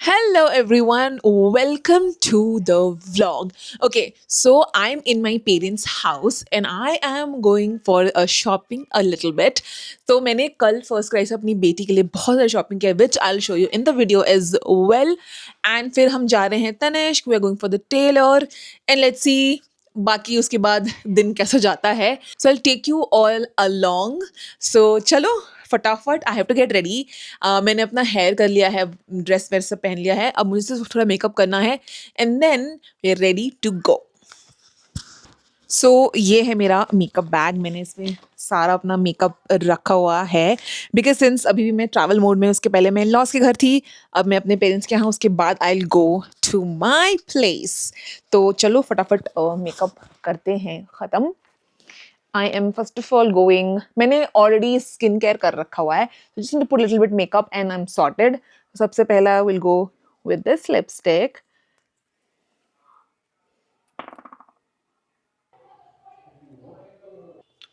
Hello everyone, welcome to the vlog. Okay, so I'm in my parents' house and I am going for a shopping a little bit. तो मैंने कल first cry से अपनी बेटी के लिए बहुत सारी शॉपिंग किया which I will show you in the video as well. And फिर हम जा रहे हैं Tanishq, we are going for the tailor and let's see बाकी उसके बाद दिन कैसा जाता है. So I take you all along. So चलो फटाफट I have to get ready. मैंने अपना हेयर कर लिया है, ड्रेस वेयर सब पहन लिया है, अब मुझे सिर्फ थोड़ा मेकअप करना है and then we are ready to go. So ये है मेरा मेकअप बैग. मैंने इसमें सारा अपना मेकअप रखा हुआ है बिकॉज सिंस अभी भी मैं ट्रैवल मोड में, उसके पहले मैं इन-लॉज के घर थी, अब मैं अपने पेरेंट्स के यहाँ, उसके बाद I will go to my place. तो चलो फटाफट मेकअप करते हैं ख़त्म. I am first of all going. मैंने already स्किन केयर कर रखा हुआ है. So just need to put a little bit makeup and I'm sorted. सबसे पहला we'll go with this lipstick.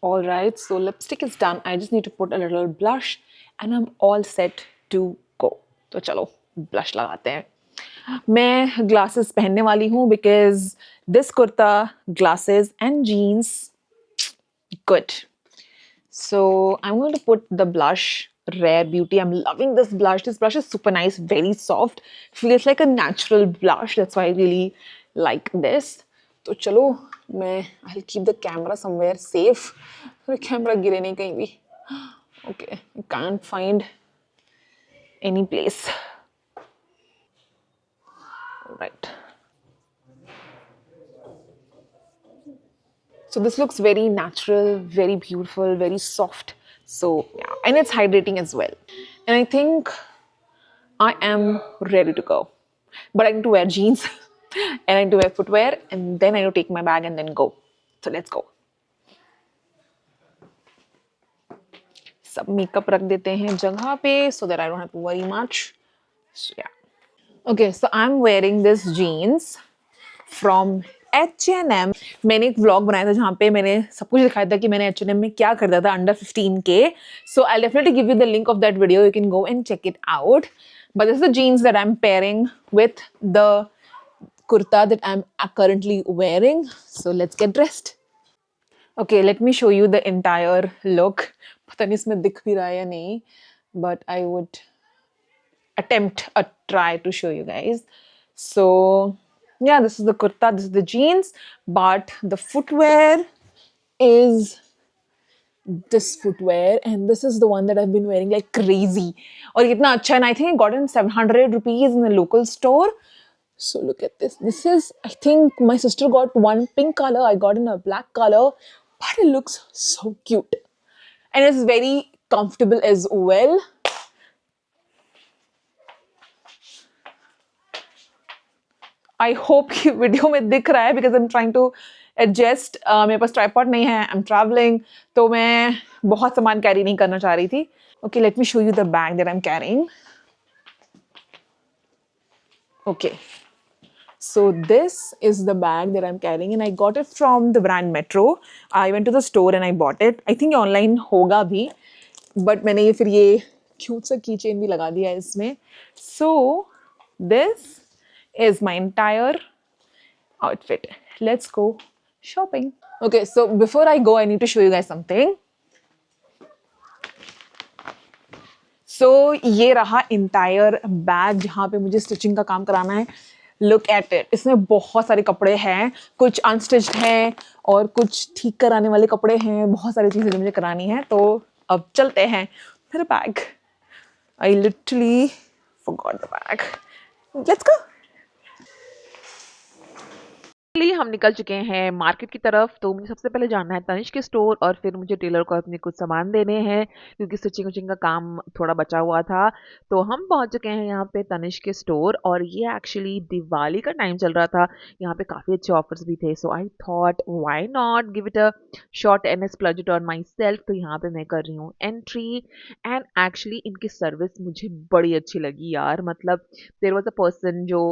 All right, so lipstick is done. I just need to put a little blush and I'm all set to go. तो चलो blush लगाते हैं. मैं glasses पहनने वाली हूँ because this kurta, glasses and jeans, good. So I'm going to put the blush, Rare Beauty. I'm loving this blush. This blush is super nice, very soft. Feels like a natural blush. That's why I really like this. तो चलो मैं I'll keep the camera somewhere safe. मेरा camera गिरे नहीं कहीं भी. Okay, I can't find any place. All right. So this looks very natural, very beautiful, very soft. So yeah, and it's hydrating as well. And I think I am ready to go. But I need to wear jeans and I need to wear footwear and then I need to take my bag and then go. So let's go. सब makeup रख देते हैं जगह पे so that I don't have to worry much. So yeah. Okay, so I'm wearing this jeans from H&M. मैंने एक vlog बनाया था जहाँ पे मैंने सब कुछ दिखाया था कि मैंने H&M में क्या खरीदा था under 15K. So I'll definitely give you the link of that video. You can go and check it out. But this is the jeans that I'm pairing with the kurta that I'm currently wearing. So let's get dressed. Okay, let me show you the entire look. पता नहीं इसमें दिख भी रहा है या नहीं, but I would attempt a try to show you guys. So yeah, this is the kurta, this is the jeans, but the footwear is this footwear and this is the one that I've been wearing like crazy. और कितना अच्छा है, and I think I got it in 700 rupees in the local store. So look at this. This is, I think my sister got one pink color, I got in a black color, but it looks so cute. And it's very comfortable as well. I hope कि video में दिख रहा है because I'm trying to adjust. मेरे पास tripod नहीं है, I'm traveling, तो मैं बहुत सामान कैरी नहीं करना चाह रही थी. Okay, let me show you the bag that I'm carrying. Okay. So this is the bag that I'm carrying and I got it from the brand Metro. I went to the store and I bought it. I think online होगा भी, but मैंने ये फिर ये cute सा keychain भी लगा दिया है इसमें. So this is my entire outfit. Let's go shopping. Okay, so before I go, I need to show you guys something. So ये रहा entire bag जहाँ पे मुझे stitching का काम कराना है. Look at it. इसमें बहुत सारे कपड़े हैं, कुछ unstitched हैं और कुछ ठीक कराने वाले कपड़े हैं, बहुत सारी चीज़ें जो मुझे करानी है. तो अब चलते हैं. मेरा bag. I literally forgot the bag. Let's go. हम निकल चुके हैं मार्केट की तरफ. तो मुझे सबसे पहले जाना है तनिष्क के स्टोर और फिर मुझे टेलर को अपने कुछ सामान देने हैं क्योंकि स्टिचिंग उचिंग का काम थोड़ा बचा हुआ था. तो हम पहुंच चुके हैं यहाँ पे तनिष्क के स्टोर और ये एक्चुअली दिवाली का टाइम चल रहा था. यहाँ पे काफ़ी अच्छे ऑफर्स भी थे. So I thought why not give it a shot and splurge it on myself. तो यहाँ पे मैं कर रही हूँ एंट्री एंड एक्चुअली इनकी सर्विस मुझे बड़ी अच्छी लगी यार. मतलब देयर वॉज अ पर्सन जो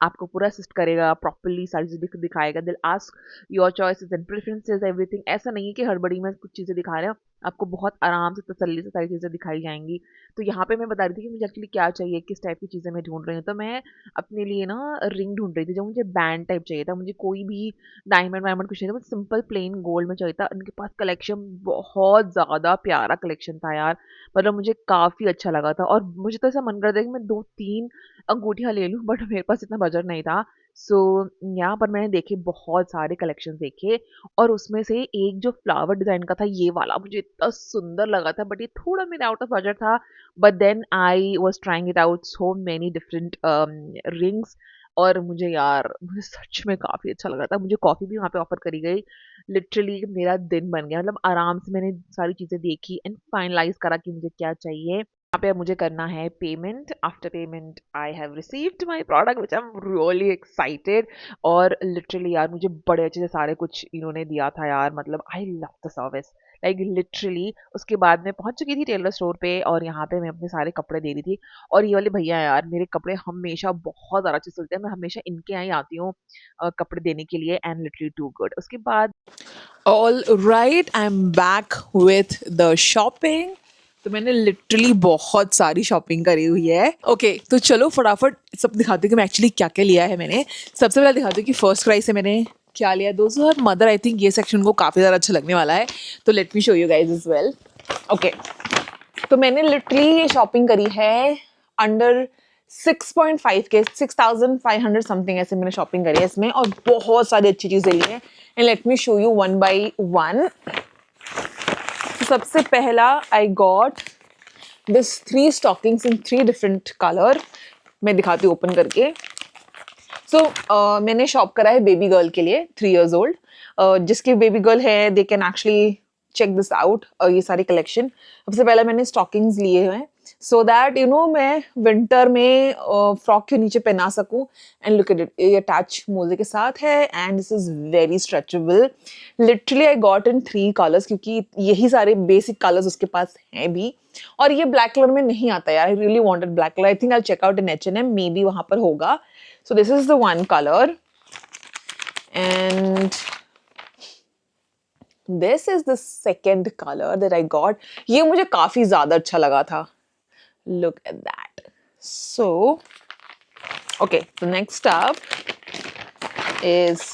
आपको पूरा असिस्ट करेगा, प्रॉपरली सारी चीज़ें दिखाएगा. दिल ask your choices and preferences everything. ऐसा नहीं है कि हड़बड़ी में कुछ चीज़ें दिखा रहे हैं. आपको बहुत आराम से तसल्ली से सारी चीज़ें दिखाई जाएँगी। तो यहाँ पे मैं बता रही थी कि मुझे एक्चुअली क्या चाहिए, किस टाइप की चीज़ें मैं ढूँढ रही हूँ। तो मैं अपने लिए ना रिंग ढूँढ रही थी, जो मुझे बैंड टाइप चाहिए था। मुझे कोई भी डायमंड वायमंड कुछ नहीं था, बस सिंपल प्लेन गोल्ड में चाहिए था। उनके पास कलेक्शन बहुत ज़्यादा प्यारा कलेक्शन था यार, मतलब मुझे काफ़ी अच्छा लगा था और मुझे तो ऐसा मन कर रहा था कि मैं 2-3 अंगूठियाँ ले लूँ, बट मेरे पास इतना बजट नहीं था। सो यहाँ पर मैंने देखे, बहुत सारे कलेक्शंस देखे और उसमें से एक जो फ्लावर डिज़ाइन का था, ये वाला मुझे इतना सुंदर लगा था, बट ये थोड़ा मेरे आउट ऑफ बजट था। But then I was trying it out so many different rings और मुझे सच में काफ़ी अच्छा लगा था। मुझे कॉफ़ी भी वहाँ पे ऑफ़र करी गई। लिटरली मेरा दिन बन गया, मतलब आराम से मैंने सारी चीज़ें देखी एंड फाइनलाइज़ करा कि मुझे क्या चाहिए। यहाँ पे अब मुझे करना है payment. After payment I have received my product which I am really excited और लिटरली यार मुझे बड़े अच्छे से सारे कुछ इन्होंने दिया था यार, मतलब I love the service like literally. उसके बाद मैं पहुंच चुकी थी टेलर स्टोर पे और यहाँ पे मैं अपने सारे कपड़े दे रही थी और ये वाले भैया यार मेरे कपड़े हमेशा बहुत ज़्यादा अच्छे सिलते हैं। मैं हमेशा इनके यहाँ ही आती हूँ कपड़े देने के लिए एंड लिटरली टू गुड। उसके बाद All right, I'm back with the shopping. तो मैंने लिटरली बहुत सारी शॉपिंग करी हुई है। ओके तो चलो फटाफट सब दिखाती हूँ कि मैं एक्चुअली क्या क्या लिया है मैंने। सबसे पहले दिखाती हूँ कि फर्स्ट क्राई से मैंने क्या लिया। दोस्त और मदर, आई थिंक ये सेक्शन को काफ़ी ज़्यादा अच्छा लगने वाला है, तो let me show you guys is well. Okay, तो मैंने लिटरली ये शॉपिंग करी है अंडर 6.5 के, 6,500 समथिंग ऐसे मैंने शॉपिंग करी है इसमें और बहुत सारी अच्छी चीज़ें ली हैं। And let me show you one by one. सबसे पहला आई got this 3 stockings in 3 different colour. मैं दिखाती हूँ ओपन करके। मैंने शॉप करा है बेबी गर्ल के लिए, 3 years ओल्ड। जिसकी बेबी गर्ल है they can actually check this out. ये सारी कलेक्शन सबसे पहले मैंने स्टॉकिंग्स लिए हैं सो दैट यू नो मैं विंटर में फ्रॉक के नीचे पहना सकूं। एंड लुक एट इट, ये अटैच मोजे के साथ है and this is very stretchable. Literally I got in 3 colours क्योंकि यही सारे बेसिक कलर्स उसके पास हैं भी। और ये ब्लैक कलर में नहीं आता यार, I really wanted black colour. I think I check out in H&M, maybe वहां पर होगा। So this is the one color and this is the second color that I got. ये मुझे काफी ज्यादा अच्छा लगा था। Look at that. So okay, the next up is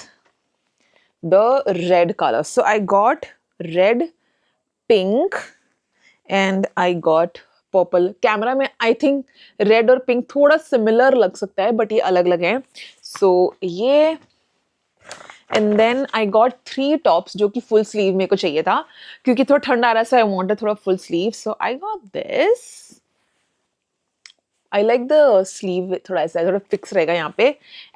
the red color. So I got red, pink and I got purple. Camera में I think red और pink थोड़ा सिमिलर लग सकता है बट ये अलग अलग है। सो ये and then I got 3 tops जो कि फुल स्लीव मेरे को चाहिए था क्योंकि थोड़ा ठंड आ रहा है, सो आई वांटेड थोड़ा full sleeve. So I got this. I like the sleeve, थोड़ा ऐसा थोड़ा फिक्स रहेगा यहाँ पे।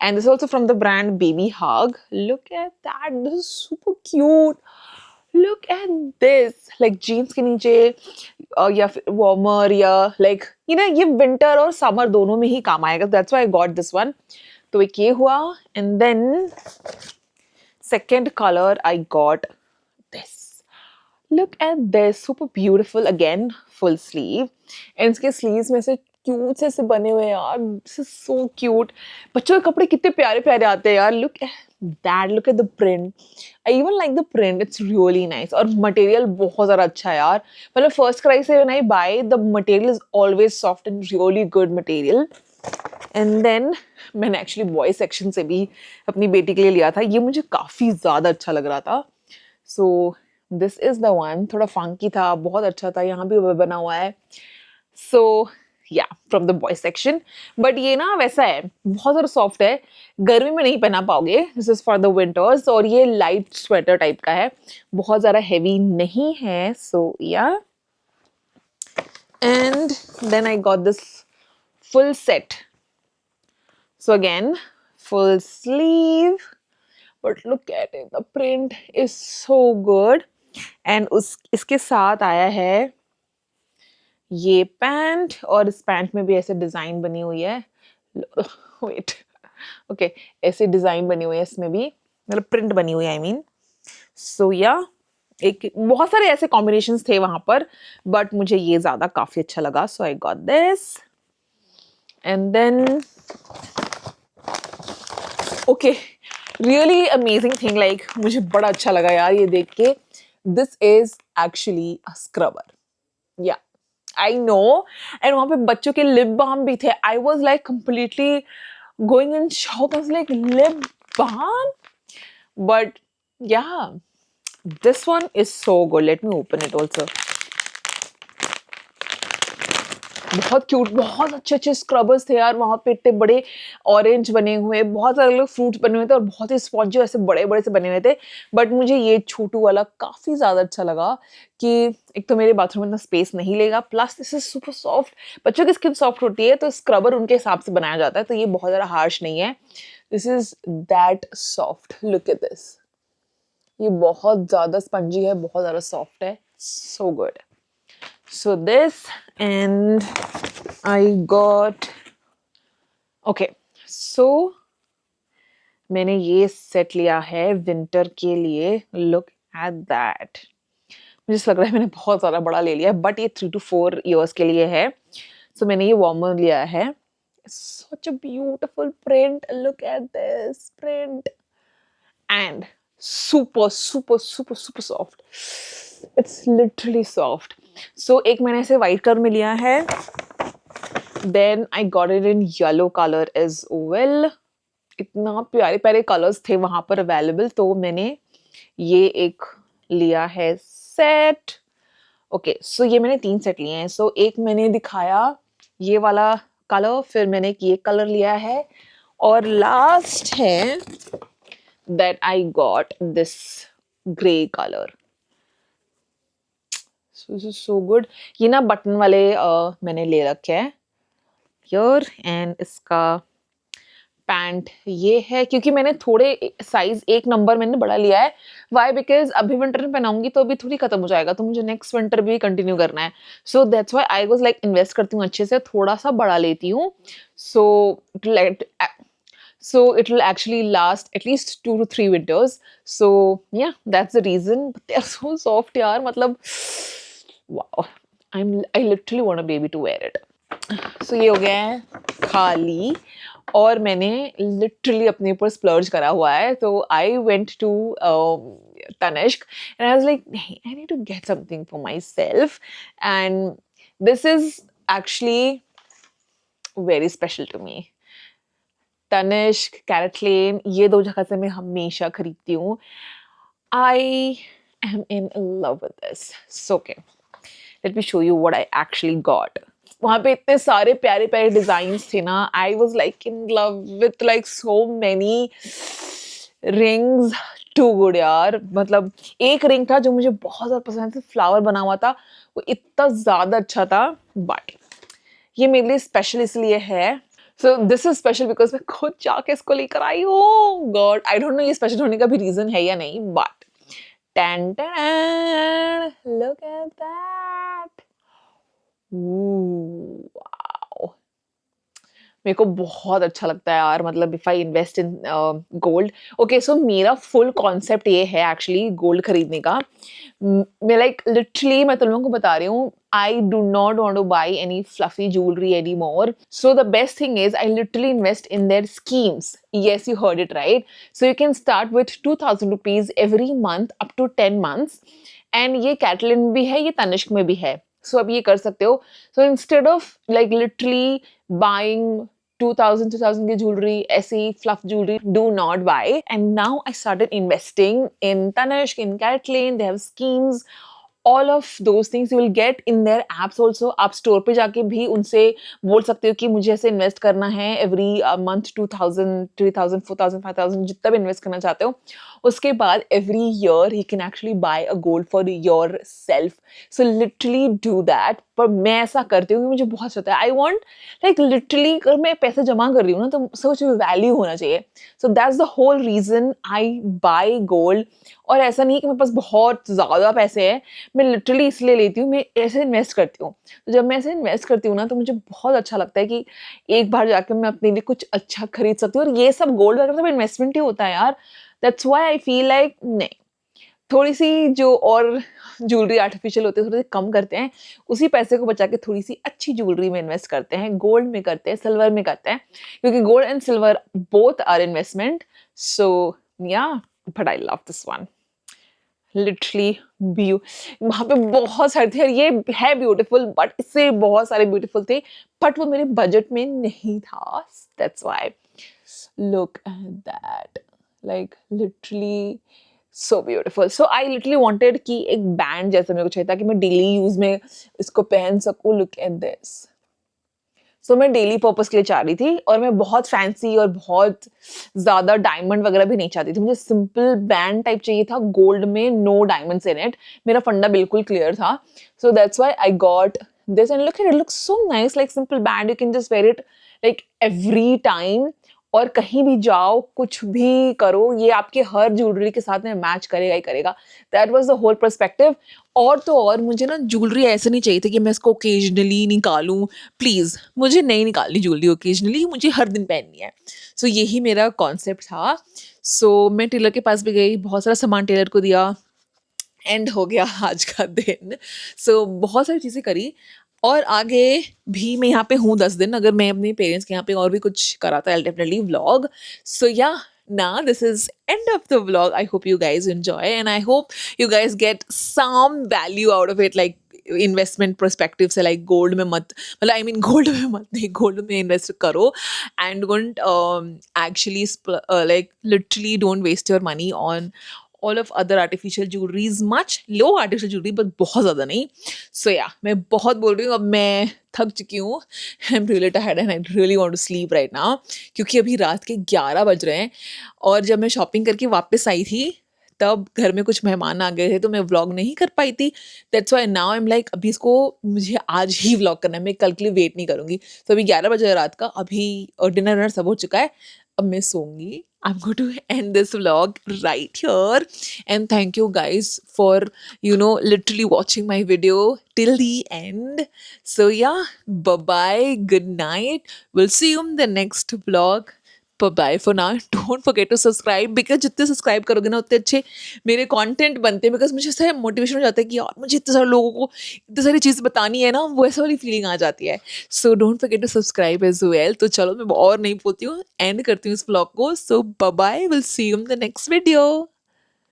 And this also from the brand Babyhug. Look at that, this is super cute. Look at this, like jeans के नीचे या फिर वार्मर या लाइक यू नो ये विंटर और समर दोनों में ही काम आएगा। That's why I got this one. तो एक ये हुआ and then second color I got this. Look at this, super beautiful again, full sleeve and इसके sleeves में से क्यूट से बने हुए यार। This is so cute. बच्चों के कपड़े कितने प्यारे प्यारे आते हैं यार। Look at that, look at the print. I even like the print, it's really nice और मटेरियल बहुत ज़्यादा अच्छा है यार। मतलब फर्स्ट क्राई से when I buy the material is always soft and really good material. And then मैंने actually boy section से भी अपनी बेटी के लिए लिया था। ये मुझे काफ़ी ज़्यादा अच्छा लग रहा था। So this is the one. थोड़ा फंकी था, बहुत अच्छा था, यहाँ भी बना हुआ है। सो या from the boy section. But ये ना वैसा है, बहुत ज़्यादा सॉफ्ट है, गर्मी में नहीं पहना पाओगे। This is for the winters और ये लाइट स्वेटर टाइप का है, बहुत ज़्यादा हैवी नहीं है। So yeah and then I got this full set. So again, full sleeve, but look at it, the print is so good. And इसके साथ आया है ये पैंट और इस पैंट में भी ऐसे डिजाइन बनी हुई है। वेट, ओके, ऐसे डिजाइन बनी हुई है इसमें भी, मतलब प्रिंट बनी हुई है आई मीन। सो या एक बहुत सारे ऐसे कॉम्बिनेशंस थे वहां पर बट मुझे ये ज्यादा काफी अच्छा लगा। So I got this and then okay, really amazing thing, like मुझे बड़ा अच्छा लगा यार ये देख के। This is actually a scrubber. Yeah, I know. And वहाँ पे बच्चों के lip balm भी थे. I was like completely going in shock. I was like, lip balm? But yeah, this one is so good. Let me open it also. बहुत cute, बहुत अच्छे अच्छे स्क्रबर्स थे यार वहाँ पे, इतने बड़े ऑरेंज बने हुए, बहुत सारे अलग फ्रूट्स बने हुए थे और बहुत ही स्पॉन्जी ऐसे बड़े बड़े से बने हुए थे. बट मुझे ये छोटू वाला काफ़ी ज़्यादा अच्छा लगा कि एक तो मेरे बाथरूम में इतना स्पेस नहीं लेगा, plus this is super soft. बच्चों की स्किन सॉफ्ट होती है तो स्क्रबर उनके हिसाब से बनाया जाता है, तो ये बहुत ज़्यादा हार्श नहीं है. This is that soft. Look at this. ये बहुत ज़्यादा स्पंजी है, बहुत ज़्यादा सॉफ्ट है. So good. So this, and I got, okay, so मैंने ये सेट लिया है विंटर के लिए. Look at that. मुझे लग रहा है मैंने बहुत ज़्यादा बड़ा ले लिया है, बट ये 3 to 4 years के लिए है. So मैंने ये वार्मर लिया है. Such a beautiful print. Look at this print. And super super super super soft. It's literally soft. So एक मैंने ऐसे white color में लिया है. Then I got it in yellow color as well. इतना प्यारे प्यारे कलर्स थे वहां पर अवेलेबल, तो मैंने ये एक लिया है सेट. ओके, सो ये मैंने 3 सेट लिए हैं. सो एक मैंने दिखाया ये वाला कलर, फिर मैंने एक ये कलर लिया है, और लास्ट है that I got this grey color. So this is so good. ये ना बटन वाले मैंने ले रखे हैं here, and इसका पैंट ये है, क्योंकि मैंने थोड़े साइज एक नंबर मैंने बड़ा लिया है. वाई? बिकॉज अभी विंटर में पहनाऊंगी तो अभी थोड़ी खत्म हो जाएगा, तो मुझे नेक्स्ट विंटर भी कंटिन्यू करना है. So that's why I was like invest करती हूँ अच्छे से, थोड़ा सा बड़ा लेती हूँ. सो it will actually last at least 2 to 3 winters. So yeah, that's the reason. But they are so soft yaar, matlab wow. I literally want a baby to wear it. So ये हो गया है खाली, और मैंने लिटरली अपने ऊपर splurge करा हुआ है. तो I went to Tanishq and I was like, hey, I need to get something for myself, and this is actually very special to me. Tanishq, CaratLane, ये 2 जगह से मैं हमेशा खरीदती हूँ. I am in love with this. So okay, let me show you what I actually got. वहाँ पे इतने सारे प्यारे प्यारे डिजाइन्स थे ना. I was like in love with like so many rings. Too good यार. मतलब एक रिंग था जो मुझे बहुत ज़्यादा पसंद था, फ्लावर बना हुआ था, वो इतना ज़्यादा अच्छा था. बट ये मेरे लिए स्पेशल इसलिए है. So this is special because मैं खुद जाके इसको लेकर आई हूँ. God, I don't know ये स्पेशल होने का भी रीजन है या नहीं, but tan tan, look at that. Ooh, wow. मेरे को बहुत अच्छा लगता है यार. मतलब if I invest in gold. Okay, so मेरा फुल कॉन्सेप्ट ये है एक्चुअली गोल्ड खरीदने का. मैं लाइक लिटरली मैं तुम लोगों को बता रही हूँ, I do not want to buy any fluffy jewelry anymore. So the best thing is I literally invest in their schemes. Yes, you heard it right. So you can start with 2000 rupees every month up to 10 months. And ये CaratLane में भी है, ये Tanishq में भी है. So अब ये कर सकते हो. So instead of like literally buying 2000 की jewelry, ऐसे ही fluff jewelry, do not buy. And now I started investing in Tanishq, in CaratLane. They have schemes. All of those things you will get in their apps also. आप store पे जाके भी उनसे बोल सकते हो कि मुझे ऐसे इन्वेस्ट करना है एवरी मंथ 2000, 3000, 4000, 5000 जितना भी इन्वेस्ट करना चाहते हो. उसके बाद every year he can actually buy a gold for yourself. So literally do that. पर मैं ऐसा करती हूँ कि मुझे बहुत अच्छा है. आई वॉन्ट लाइक लिटरली अगर मैं पैसे जमा कर रही हूँ ना तो सोच वैल्यू होना चाहिए. So that's the whole reason I buy gold. और ऐसा नहीं है कि मेरे पास बहुत ज़्यादा पैसे हैं, मैं लिटरली इसलिए लेती हूँ, मैं ऐसे इन्वेस्ट करती हूँ. तो जब मैं ऐसे इन्वेस्ट करती हूँ ना तो मुझे बहुत अच्छा लगता है कि एक बार जाकर मैं अपने लिए कुछ अच्छा खरीद सकती हूँ. और ये सब गोल्ड वगैरह सब इन्वेस्टमेंट ही होता है यार. That's why I feel like नहीं, थोड़ी सी जो और ज्वेलरी आर्टिफिशियल होती है थोड़ी सी कम करते हैं, उसी पैसे को बचा के थोड़ी सी अच्छी ज्वेलरी में इन्वेस्ट करते हैं, गोल्ड में करते हैं, सिल्वर में करते हैं, क्योंकि gold and silver both are investment. So yeah, but I love this one. Literally ब्यू वहाँ पे बहुत सारे थे और ये है ब्यूटीफुल बट इससे बहुत सारे ब्यूटीफुल थे बट वो मेरे बजट में नहीं था that's why look at that like literally so beautiful so I literally wanted कि एक बैंड जैसा मेरे को चाहिए था कि मैं डेली यूज में इसको पहन सकूं look at this सो मैं डेली पर्पस के लिए चाह रही थी और मैं बहुत फैंसी और बहुत ज़्यादा डायमंड वगैरह भी नहीं चाहती थी मुझे सिंपल बैंड टाइप चाहिए था गोल्ड में नो डायमंड्स इन इट मेरा फंडा बिल्कुल क्लियर था so that's why I got this and look it looks so nice like simple band you can just wear it like every time और कहीं भी जाओ कुछ भी करो ये आपके हर ज्वेलरी के साथ में मैच करेगा ही करेगा that was the whole perspective और तो और मुझे ना ज्वेलरी ऐसे नहीं चाहिए थी कि मैं इसको ओकेजनली निकालूं प्लीज़ मुझे नहीं निकालनी ज्वेलरी ओकेजनली मुझे हर दिन पहननी है सो यही मेरा कॉन्सेप्ट था सो मैं टेलर के पास भी गई बहुत सारा सामान टेलर को दिया एंड हो गया आज का दिन सो बहुत सारी चीज़ें करी और आगे भी मैं यहाँ पे हूँ 10 दिन अगर मैं अपने पेरेंट्स के यहाँ पे और भी कुछ करा था आई डेफिनेटली व्लॉग सो या now this is end of the vlog I hope you guys enjoy and I hope you guys get some value out of it like investment perspective से लाइक गोल्ड में मत मतलब I mean gold में मत नहीं gold में invest करो and don't actually like literally don't waste your money on all of other artificial jewelries much low artificial jewelry but बहुत ज़्यादा नहीं so yeah मैं बहुत बोल रही हूँ अब मैं थक चुकी हूँ I'm really tired and I really want to sleep right now क्योंकि अभी रात के 11 बज रहे हैं और जब मैं शॉपिंग करके वापस आई थी तब घर में कुछ मेहमान आ गए थे तो मैं व्लॉग नहीं कर पाई थी that's why now I am like अभी इसको मुझे आज ही व्लॉग करना है मैं कल के लिए वेट नहीं करूँगी तो अभी 11 बजे रात का अभी डिनर विनर सब हो चुका है अब मैं सोऊंगी I'm going to end this vlog right here and thank you guys for literally watching my video till the end so yeah bye bye good night we'll see you in the next vlog bye for now don't forget to subscribe because जितने subscribe करोगे ना उतने अच्छे मेरे content बनते हैं because मुझे ऐसा मोटिवेशन हो जाता है कि यार मुझे इतने सारे लोगों को इतनी सारी चीज़ बतानी है ना वो ऐसा वाली फीलिंग आ जाती है so don't forget to subscribe as well तो चलो मैं और नहीं बोलती हूँ एंड करती हूँ इस ब्लॉग को so bye will see you in the next video